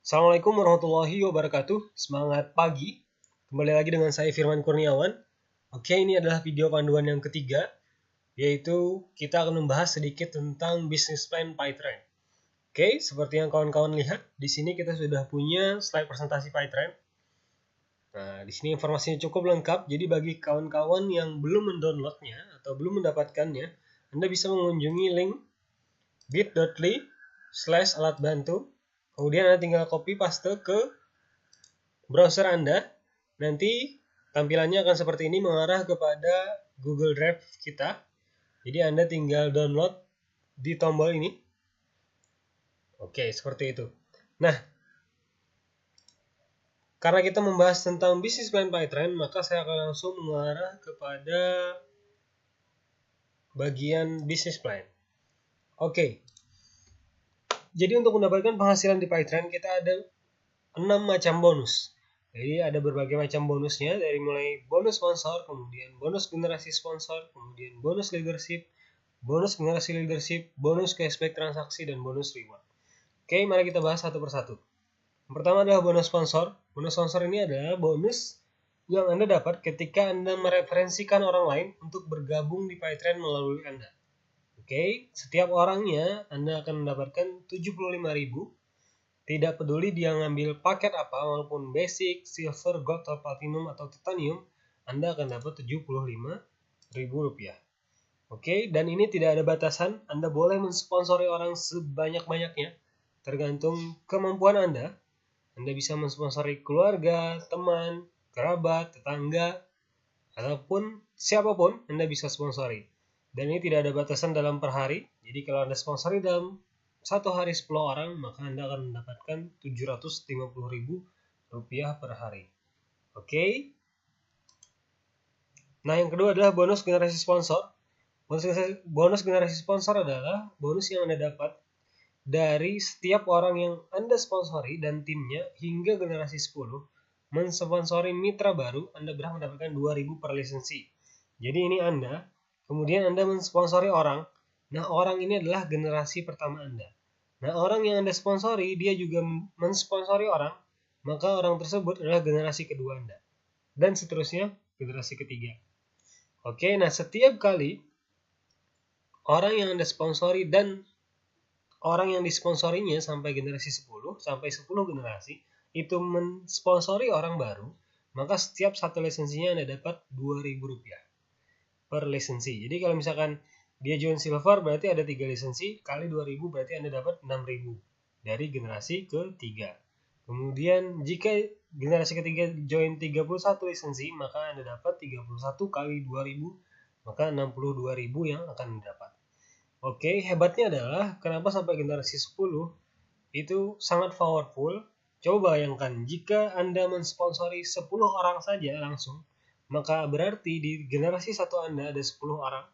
Assalamualaikum warahmatullahi wabarakatuh. Semangat pagi. Kembali lagi dengan saya Firman Kurniawan. Oke, ini adalah video panduan yang ketiga, yaitu kita akan membahas sedikit tentang business plan PyTrend. Oke, seperti yang kawan-kawan lihat, di sini kita sudah punya slide presentasi PyTrend. Nah, di sini informasinya cukup lengkap. Jadi bagi kawan-kawan yang belum mendownloadnya atau belum mendapatkannya, Anda bisa mengunjungi link bit.ly/alatbantu. Kemudian Anda tinggal copy paste ke browser Anda. Nanti tampilannya akan seperti ini, mengarah kepada Google Drive kita. Jadi Anda tinggal download di tombol ini. Oke, seperti itu. Nah, karena kita membahas tentang business plan PyTrend, maka saya akan langsung mengarah kepada bagian business plan. Oke. Jadi untuk mendapatkan penghasilan di PyTrend kita ada 6 macam bonus. Jadi ada berbagai macam bonusnya, dari mulai bonus sponsor, kemudian bonus generasi sponsor, kemudian bonus leadership, bonus generasi leadership, bonus cashback transaksi, dan bonus reward. Oke, mari kita bahas satu persatu. Yang pertama adalah bonus sponsor. Bonus sponsor ini adalah bonus yang Anda dapat ketika Anda mereferensikan orang lain untuk bergabung di PyTrend melalui Anda. Oke, setiap orangnya Anda akan mendapatkan 75.000. Tidak peduli dia ngambil paket apa, walaupun basic, silver, gold, atau platinum, atau titanium, Anda akan dapat 75.000 rupiah. Oke, dan ini tidak ada batasan. Anda boleh mensponsori orang sebanyak-banyaknya, tergantung kemampuan Anda. Anda bisa mensponsori keluarga, teman, kerabat, tetangga, ataupun siapapun Anda bisa sponsori. Dan ini tidak ada batasan dalam per hari. Jadi kalau Anda sponsori dalam satu hari 10 orang, maka Anda akan mendapatkan 750.000 rupiah per hari. Oke. Nah, yang kedua adalah bonus generasi sponsor. Bonus generasi sponsor adalah bonus yang Anda dapat dari setiap orang yang Anda sponsori dan timnya hingga generasi 10 mensponsori mitra baru. Anda berhak mendapatkan 2.000 per lisensi. Jadi ini Anda, kemudian Anda mensponsori orang. Nah, orang ini adalah generasi pertama Anda. Nah, orang yang Anda sponsori, dia juga mensponsori orang, maka orang tersebut adalah generasi kedua Anda. Dan seterusnya, generasi ketiga. Oke, nah setiap kali orang yang Anda sponsori dan orang yang disponsorinya sampai generasi 10, sampai 10 generasi, itu mensponsori orang baru, maka setiap satu lisensinya Anda dapat 2.000 rupiah per lisensi. Jadi kalau misalkan dia join silver, berarti ada 3 lisensi, kali 2.000 berarti Anda dapat 6.000 dari generasi ketiga. Kemudian jika generasi ketiga join 31 lisensi, maka Anda dapat 31 kali 2.000, maka 62.000 yang akan didapat. Oke, hebatnya adalah kenapa sampai generasi 10 itu sangat powerful. Coba bayangkan jika Anda mensponsori 10 orang saja langsung, maka berarti di generasi 1 Anda ada 10 orang.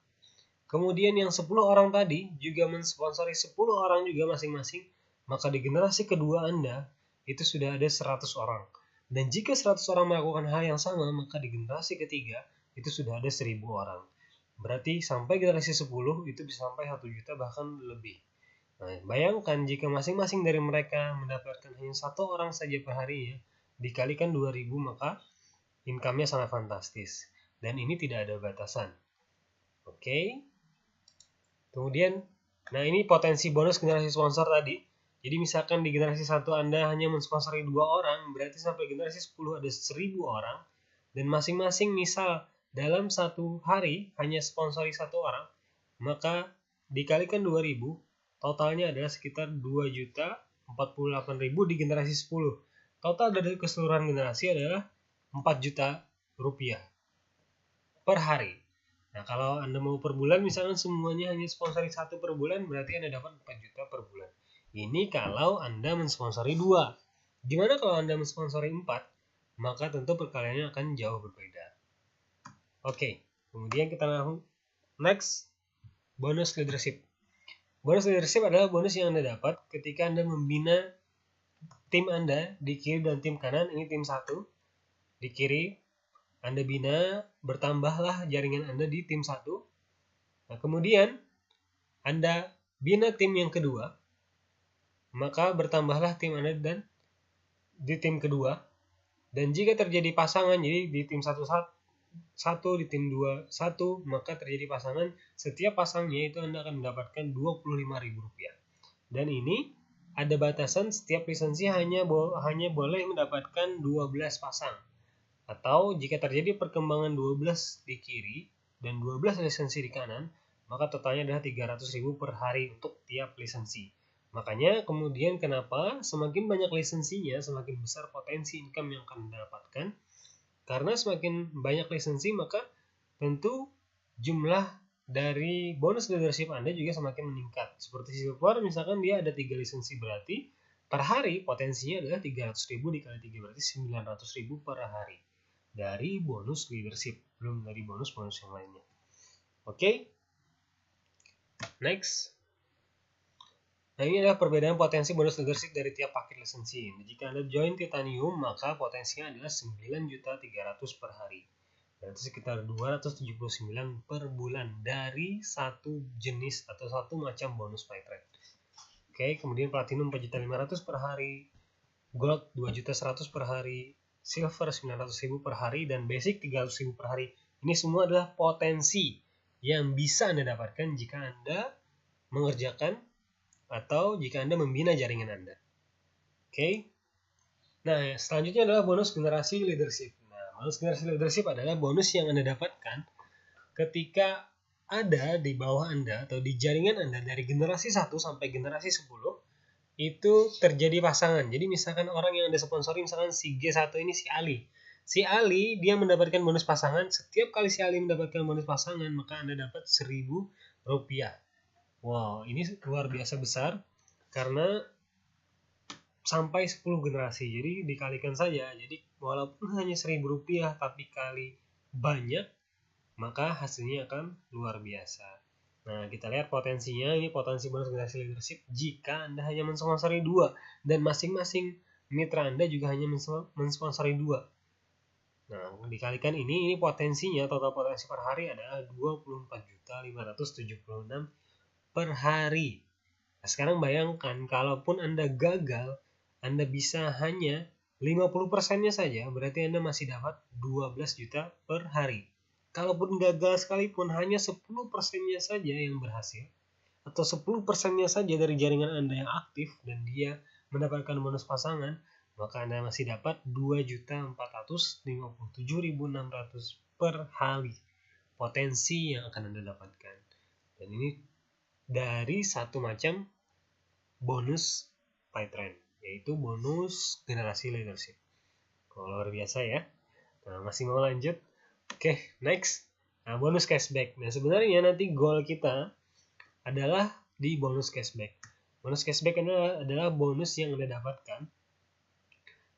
Kemudian yang 10 orang tadi juga mensponsori 10 orang juga masing-masing, maka di generasi kedua Anda itu sudah ada 100 orang. Dan jika 100 orang melakukan hal yang sama, maka di generasi ketiga itu sudah ada 1.000 orang. Berarti sampai generasi 10 itu bisa sampai 1 juta bahkan lebih. Nah, bayangkan jika masing-masing dari mereka mendapatkan hanya 1 orang saja per harinya, dikalikan 2.000, maka income-nya sangat fantastis. Dan ini tidak ada batasan. Oke. Kemudian, nah ini potensi bonus generasi sponsor tadi. Jadi misalkan di generasi 1 Anda hanya mensponsori 2 orang, berarti sampai generasi 10 ada 1.000 orang. Dan masing-masing misal dalam satu hari hanya sponsori 1 orang, maka dikalikan 2.000, totalnya adalah sekitar 2.048.000 di generasi 10. Total dari keseluruhan generasi adalah 4 juta rupiah per hari. Nah, kalau Anda mau per bulan, misalnya semuanya hanya sponsori 1 per bulan, berarti Anda dapat 4 juta per bulan. Ini kalau Anda mensponsori 2. Gimana kalau Anda mensponsori 4? Maka tentu perkaliannya akan jauh berbeda. Oke, kemudian kita langsung next, bonus leadership. Bonus leadership adalah bonus yang Anda dapat ketika Anda membina tim Anda di kiri dan tim kanan. Ini tim 1 di kiri. Anda bina, bertambahlah jaringan Anda di tim 1. Nah, kemudian Anda bina tim yang kedua, maka bertambahlah tim Anda dan di tim kedua. Dan jika terjadi pasangan, jadi di tim 1 di tim 2 1, maka terjadi pasangan, setiap pasangnya itu Anda akan mendapatkan Rp25.000. Dan ini ada batasan, setiap lisensi hanya boleh mendapatkan 12 pasang. Atau jika terjadi perkembangan 12 di kiri dan 12 lisensi di kanan, maka totalnya adalah Rp300.000 per hari untuk tiap lisensi. Makanya kemudian kenapa semakin banyak lisensinya, semakin besar potensi income yang akan mendapatkan. Karena semakin banyak lisensi, maka tentu jumlah dari bonus leadership Anda juga semakin meningkat. Seperti silver, misalkan dia ada 3 lisensi, berarti per hari potensinya adalah Rp300.000 dikali 3, berarti Rp900.000 per hari. Dari bonus leadership, belum dari bonus-bonus yang lainnya. Oke. Next. Nah, ini adalah perbedaan potensi bonus leadership dari tiap paket lisensi. Jika Anda join Titanium, maka potensinya adalah Rp9.300.000 per hari. Berarti sekitar Rp279 per bulan dari satu jenis atau satu macam bonus Fight Trade. Oke, kemudian Platinum Rp4.500.000 per hari, Gold Rp2.100.000 per hari, Silver Rp900.000 per hari, dan Basic Rp300.000 per hari. Ini semua adalah potensi yang bisa Anda dapatkan jika Anda mengerjakan atau jika Anda membina jaringan Anda. Oke. Nah, selanjutnya adalah bonus generasi leadership. Nah, bonus generasi leadership adalah bonus yang Anda dapatkan ketika ada di bawah Anda atau di jaringan Anda dari generasi 1 sampai generasi 10 itu terjadi pasangan. Jadi misalkan orang yang Anda sponsori, misalkan si G1 ini si Ali. Si Ali dia mendapatkan bonus pasangan. Setiap kali si Ali mendapatkan bonus pasangan, maka Anda dapat Rp1.000. Wow, ini luar biasa besar karena sampai 10 generasi. Jadi dikalikan saja. Jadi walaupun hanya Rp1.000 tapi kali banyak, maka hasilnya akan luar biasa. Nah, kita lihat potensinya. Ini potensi bonus generasi leadership jika Anda hanya mensponsori 2 dan masing-masing mitra Anda juga hanya mensponsori 2. Nah, dikalikan ini potensinya, total potensi per hari adalah 24.576 per hari. Nah, sekarang bayangkan kalaupun Anda gagal, Anda bisa hanya 50%-nya saja, berarti Anda masih dapat 12 juta per hari. Kalaupun gagal sekalipun, hanya 10%-nya saja yang berhasil, atau 10%-nya saja dari jaringan Anda yang aktif dan dia mendapatkan bonus pasangan, maka Anda masih dapat 2.457.600 per hari potensi yang akan Anda dapatkan. Dan ini dari satu macam bonus Fight Trade, yaitu bonus generasi leadership. Luar biasa ya. Nah, masih mau lanjut? Oke, next. Nah, bonus cashback. Nah, sebenarnya nanti goal kita adalah di bonus cashback. Bonus cashback adalah bonus yang Anda dapatkan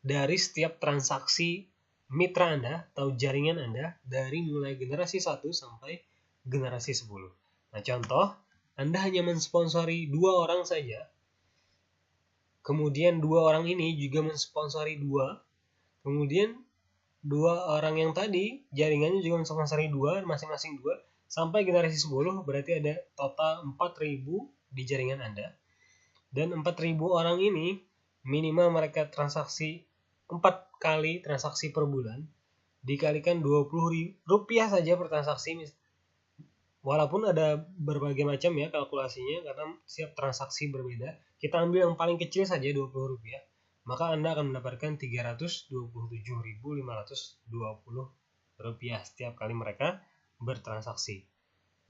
dari setiap transaksi mitra Anda atau jaringan Anda dari mulai generasi 1 sampai generasi 10. Nah, contoh, Anda hanya mensponsori 2 orang saja. Kemudian 2 orang ini juga mensponsori 2. Kemudian 2 orang yang tadi jaringannya juga mensponsori 2, masing-masing 2 sampai generasi 10, berarti ada total 4.000 di jaringan Anda. Dan 4.000 orang ini minimal mereka transaksi 4 kali transaksi per bulan, dikalikan Rp20.000 saja per transaksi. Walaupun ada berbagai macam ya kalkulasinya karena setiap transaksi berbeda. Kita ambil yang paling kecil saja Rp20, maka Anda akan mendapatkan Rp327.520 setiap kali mereka bertransaksi.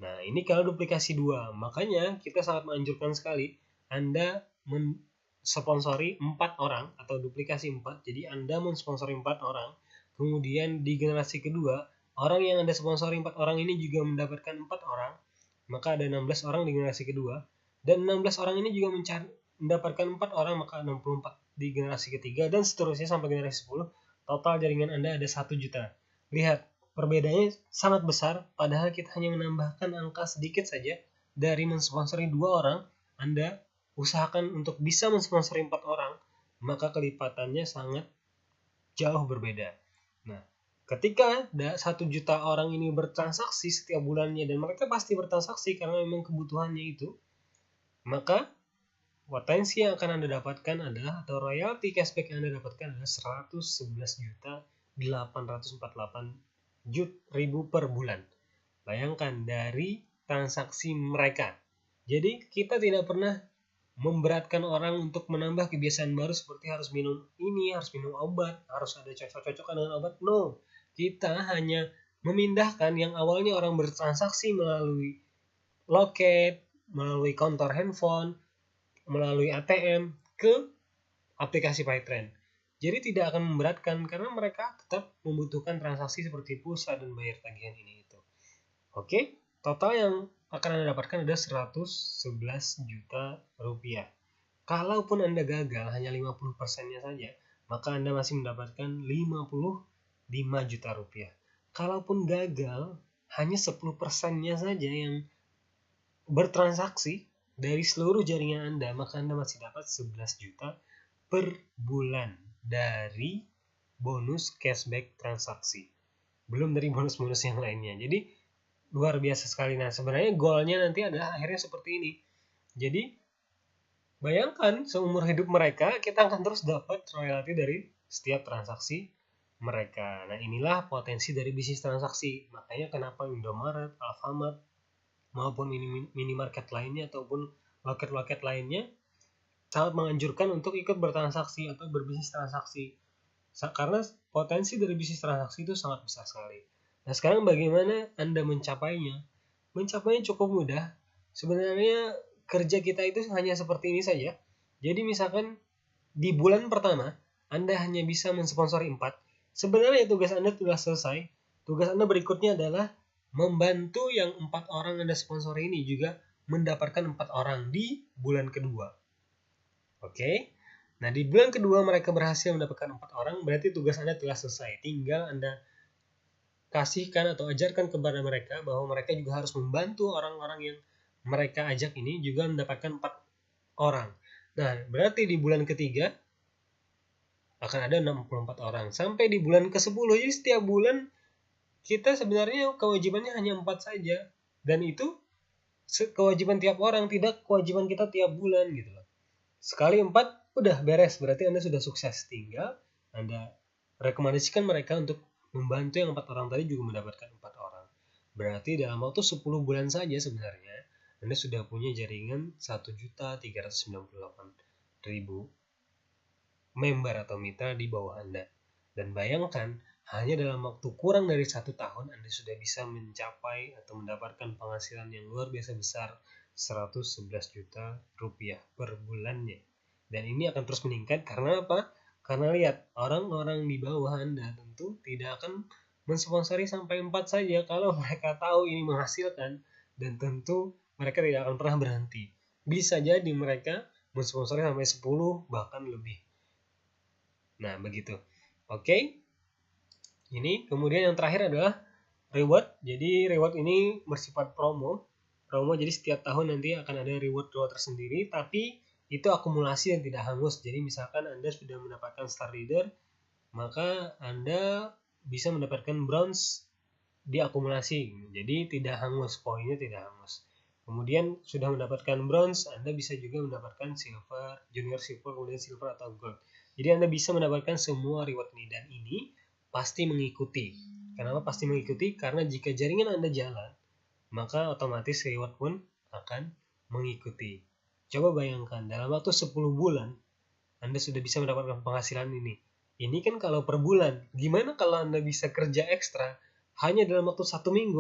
Nah, ini kalau duplikasi 2. Makanya kita sangat menganjurkan sekali Anda mensponsori 4 orang atau duplikasi 4. Jadi Anda mensponsori 4 orang. Kemudian di generasi kedua, orang yang Anda sponsori 4 orang ini juga mendapatkan 4 orang. Maka ada 16 orang di generasi kedua. Dan 16 orang ini juga mendapatkan 4 orang, maka 64 di generasi ketiga dan seterusnya sampai generasi 10. Total jaringan Anda ada 1 juta. Lihat, perbedaannya sangat besar, padahal kita hanya menambahkan angka sedikit saja. Dari mensponsori 2 orang, Anda usahakan untuk bisa mensponsori 4 orang, maka kelipatannya sangat jauh berbeda. Nah, ketika ada 1 juta orang ini bertransaksi setiap bulannya, dan mereka pasti bertransaksi karena memang kebutuhannya itu, maka potensi yang akan Anda dapatkan adalah, atau royalti cashback yang Anda dapatkan adalah 111.848.000 per bulan. Bayangkan dari transaksi mereka. Jadi kita tidak pernah memberatkan orang untuk menambah kebiasaan baru seperti harus minum ini, harus minum obat, harus ada cocok-cocokan dengan obat. No, kita hanya memindahkan yang awalnya orang bertransaksi melalui loket, melalui kontor handphone, melalui ATM ke aplikasi PayTrend. Jadi tidak akan memberatkan karena mereka tetap membutuhkan transaksi seperti pulsa dan bayar tagihan ini itu. Oke, total yang akan Anda dapatkan ada 111 juta rupiah. Kalaupun Anda gagal hanya 50%-nya saja, maka Anda masih mendapatkan 55 juta rupiah. Kalaupun gagal hanya 10%-nya saja yang bertransaksi dari seluruh jaringan Anda, maka Anda masih dapat 11 juta per bulan dari bonus cashback transaksi. Belum dari bonus-bonus yang lainnya. Jadi luar biasa sekali. Nah, sebenarnya goalnya nanti adalah akhirnya seperti ini. Jadi bayangkan seumur hidup mereka kita akan terus dapat royalti dari setiap transaksi mereka. Nah, inilah potensi dari bisnis transaksi. Makanya kenapa Indomaret, Alfamart maupun minimarket lainnya ataupun loket-loket lainnya sangat menganjurkan untuk ikut bertransaksi atau berbisnis transaksi. Karena potensi dari bisnis transaksi itu sangat besar sekali. Nah, sekarang bagaimana Anda mencapainya? Mencapainya cukup mudah. Sebenarnya kerja kita itu hanya seperti ini saja. Jadi misalkan di bulan pertama, Anda hanya bisa mensponsori 4. Sebenarnya tugas Anda sudah selesai. Tugas Anda berikutnya adalah membantu yang 4 orang Anda sponsori ini juga mendapatkan 4 orang di bulan kedua. Oke? Nah, di bulan kedua mereka berhasil mendapatkan 4 orang, berarti tugas Anda telah selesai. Tinggal Anda kasihkan atau ajarkan kepada mereka bahwa mereka juga harus membantu orang-orang yang mereka ajak ini juga mendapatkan 4 orang. Nah, berarti di bulan ketiga akan ada 64 orang. Sampai di bulan ke-10, jadi setiap bulan kita sebenarnya kewajibannya hanya 4 saja. Dan itu kewajiban tiap orang, tidak kewajiban kita tiap bulan gitu loh. Sekali 4, udah beres. Berarti Anda sudah sukses. Tinggal Anda rekomendasikan mereka untuk membantu yang 4 orang tadi juga mendapatkan 4 orang. Berarti dalam waktu 10 bulan saja sebenarnya Anda sudah punya jaringan 1.398.000 member atau mitra di bawah Anda. Dan bayangkan, hanya dalam waktu kurang dari 1 tahun Anda sudah bisa mencapai atau mendapatkan penghasilan yang luar biasa besar, 111 juta rupiah per bulannya. Dan ini akan terus meningkat karena apa? Karena lihat, orang-orang di bawah Anda tentu tidak akan mensponsori sampai 4 saja kalau mereka tahu ini menghasilkan, dan tentu mereka tidak akan pernah berhenti. Bisa jadi mereka mensponsori sampai 10 bahkan lebih. Nah, begitu. Oke. Ini kemudian yang terakhir adalah reward. Jadi reward ini bersifat promo. Promo jadi setiap tahun nanti akan ada reward tersendiri, tapi itu akumulasi dan tidak hangus. Jadi misalkan Anda sudah mendapatkan star leader, maka Anda bisa mendapatkan bronze di akumulasi. Jadi tidak hangus, poinnya tidak hangus. Kemudian sudah mendapatkan bronze, Anda bisa juga mendapatkan silver, junior silver, kemudian silver atau gold. Jadi Anda bisa mendapatkan semua reward ini, dan ini pasti mengikuti. Kenapa pasti mengikuti? Karena jika jaringan Anda jalan, maka otomatis reward pun akan mengikuti. Coba bayangkan, dalam waktu 10 bulan, Anda sudah bisa mendapatkan penghasilan ini. Ini kan kalau per bulan. Gimana kalau Anda bisa kerja ekstra? Hanya dalam waktu 1 minggu,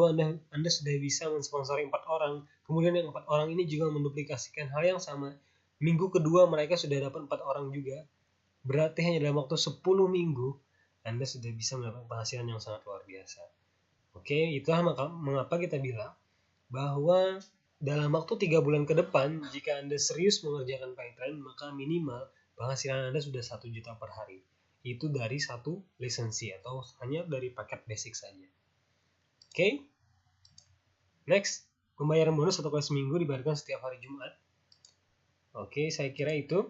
Anda sudah bisa mensponsori 4 orang. Kemudian yang 4 orang ini juga menduplikasikan hal yang sama. Minggu kedua mereka sudah dapat 4 orang juga. Berarti hanya dalam waktu 10 minggu, Anda sudah bisa mendapatkan penghasilan yang sangat luar biasa. Oke, itulah mengapa kita bilang bahwa dalam waktu 3 bulan ke depan, jika Anda serius mengerjakan PayTrend, maka minimal penghasilan Anda sudah 1 juta per hari. Itu dari satu lisensi atau hanya dari paket basic saja. Oke. Next, pembayaran bonus atau kelas seminggu dibayarkan setiap hari Jumat. Oke, saya kira itu.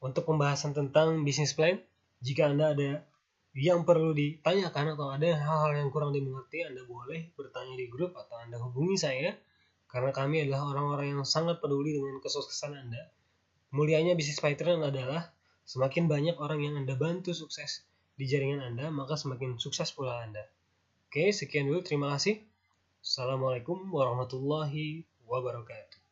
Untuk pembahasan tentang bisnis plan, jika Anda ada yang perlu ditanyakan atau ada hal-hal yang kurang dimengerti, Anda boleh bertanya di grup atau Anda hubungi saya karena kami adalah orang-orang yang sangat peduli dengan kesuksesan Anda. Mulianya bisnis Python adalah semakin banyak orang yang Anda bantu sukses di jaringan Anda, maka semakin sukses pula Anda. Oke, sekian dulu. Terima kasih. Assalamualaikum warahmatullahi wabarakatuh.